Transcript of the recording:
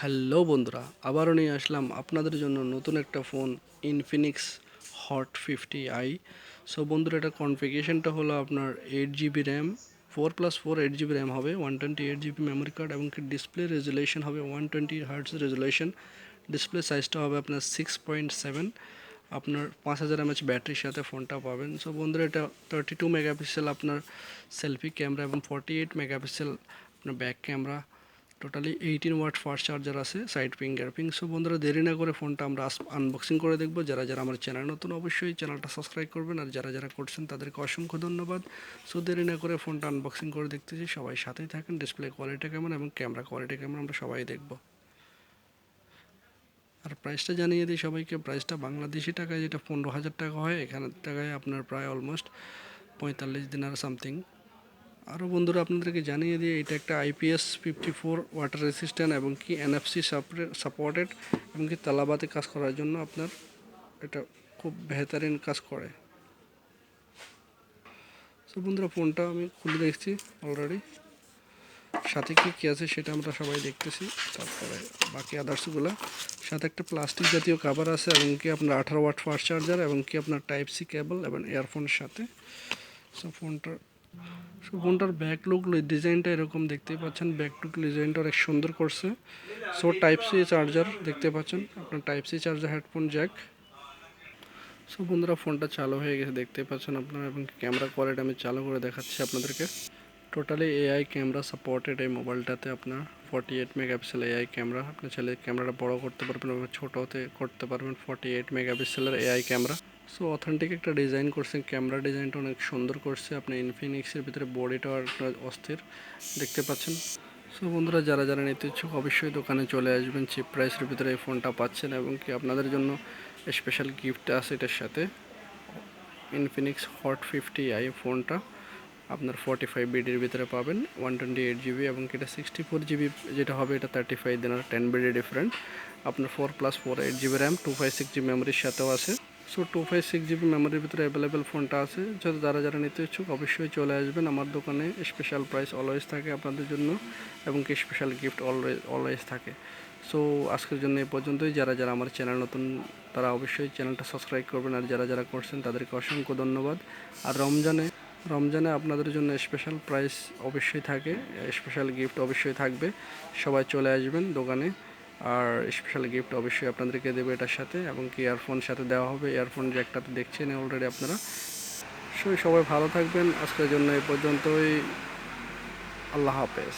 Hello বন্ধুরা, আবারও নিয়ে আসলাম আপনাদের জন্য নতুন একটা phone Infinix hot 50i। So বন্ধুরা, এটা কনফিগারেশনটা হলো আপনার 8 জিবি র্যাম, 4+4 8 জিবি র্যাম হবে, 128 জিবি মেমোরি কার্ড এবং ডিসপ্লে রেজুলেশন হবে 120 হার্টস রেজুলেশন। ডিসপ্লে সাইজটা হবে আপনার 6.7। আপনার 5000 mAh ব্যাটারির সাথে ফোনটা পাবেন। সো বন্ধুরা, এটা 32 মেগাপিক্সেল আপনার সেলফি ক্যামেরা এবং 48 মেগাপিক্সেল আপনার back camera. Totally 18 watt fast charger আছে, সাইড ফিঙ্গারপ্রিন্ট। সো বন্ধুরা, দেরি না করে ফোনটা আমরা আনবক্সিং করে দেখব। যারা যারা আমার চ্যানেল নতুন, অবশ্যই চ্যানেলটা সাবস্ক্রাইব করবেন, আর যারা যারা করছেন তাদেরকে অসংখ্য ধন্যবাদ। সো দেরি না করে ফোনটা আনবক্সিং করে দেখতেছি, সবাই সাথেই থাকেন। ডিসপ্লে কোয়ালিটি কেমন এবং ক্যামেরা কোয়ালিটি কেমন আমরা সবাই দেখব। আর প্রাইসটা জানিয়ে দিই সবাইকে। প্রাইসটা বাংলাদেশি টাকায় যেটা 15,000 টাকা হয়, এখানে টাকায় আপনার প্রায় অলমোস্ট 45 দিনার সামথিং। আরও বন্ধুরা, আপনাদেরকে জানিয়ে দিয়ে এটা একটা IPS54 ওয়াটার রেসিস্ট্যান্ট এবং কি NFC সাপোর্টেড এবং কি তালাবাতে কাজ করার জন্য আপনার এটা খুব বেহতারিন কাজ করে। সো বন্ধুরা, ফোনটা আমি খুলে দেখছি অলরেডি। সাথে কী আছে সেটা আমরা সবাই দেখতেছি, তারপরে বাকি আদার্সগুলো। সাথে একটা প্লাস্টিক জাতীয় কাভার আছে এবং কি আপনার 18 ওয়াট ফাস্ট চার্জার এবং কি আপনার টাইপ-C কেবল এবং ইয়ারফোনের সাথে। ফোনটার ব্যাক লুক ডিজাইনটা এরকম দেখতেই পাচ্ছেন। ব্যাক লুক ডিজাইনটা অনেক সুন্দর করছে। সো টাইপ-C চার্জার দেখতে পাচ্ছেন, আপনার টাইপ-C চার্জার, হেডফোন জ্যাক। সো বন্ধুরা, ফোনটা চালু হয়ে গেছে দেখতে পাচ্ছেন আপনারা, এবং ক্যামেরা কোয়ালিটি আমি চালু করে দেখাচ্ছি আপনাদেরকে। টোটালি AI ক্যামেরা সাপোর্টেড এই মোবাইলটাতে। আপনার 48 মেগাপিক্সেল AI ক্যামেরা, আপনি চাইলে ক্যামেরাটা বড় করতে পারবেন এবং ছোটোতে করতে পারবেন। 48 মেগাপিক্সেলের AI ক্যামেরা। সো অথেন্টিক একটা ডিজাইন করছে, ক্যামেরা ডিজাইনটা অনেক সুন্দর করছে। আপনি ইনফিনিক্সের ভিতরে বডিটাও একটা অস্থির দেখতে পাচ্ছেন। সো বন্ধুরা, যারা যারা নিতে ইচ্ছুক অবশ্যই দোকানে চলে আসবেন। চিপ প্রাইসের ভিতরে এই ফোনটা পাচ্ছেন এবং কি আপনাদের জন্য স্পেশাল গিফট আছে এটার সাথে। ইনফিনিক্স হট 50i ফোনটা আপনার 45 বিডির ভিতরে পাবেন, 128 জিবি এবং এটা 64 জিবি যেটা হবে, এটা 35 দিনের 10 বিডি ডিফারেন্ট। আপনার 4+4 8 জিবি র্যাম, 256 জিবি মেমোরির সাথেও আছে। সো 256 জিবি মেমোরির ভিতরে অ্যাভেলেবেল ফোনটা আছে। যদি যারা যারা নিতে ইচ্ছুক অবশ্যই চলে আসবেন আমার দোকানে। স্পেশাল প্রাইস অলওয়েজ থাকে আপনাদের জন্য এবং কি স্পেশাল গিফট অলওয়েজ থাকে। সো আজকের জন্য এই পর্যন্তই। যারা যারা আমার চ্যানেল নতুন তারা অবশ্যই চ্যানেলটা সাবস্ক্রাইব করবেন, আর যারা যারা করছেন তাদেরকে অসংখ্য ধন্যবাদ। আর রমজানে আপনাদের জন্য স্পেশাল প্রাইস অবশ্যই থাকে, স্পেশাল গিফট অবশ্যই থাকবে। সবাই চলে আসবেন দোকানে, আর স্পেশাল গিফট অবশ্যই আপনাদেরকে দেবে এটার সাথে, এবং কি ইয়ারফোন সাথে দেওয়া হবে। ইয়ারফোন জ্যাকটাতে দেখছেন অলরেডি আপনারা। সবাই ভালো থাকবেন। আজকের জন্য এই পর্যন্তই। আল্লাহ হাফেজ।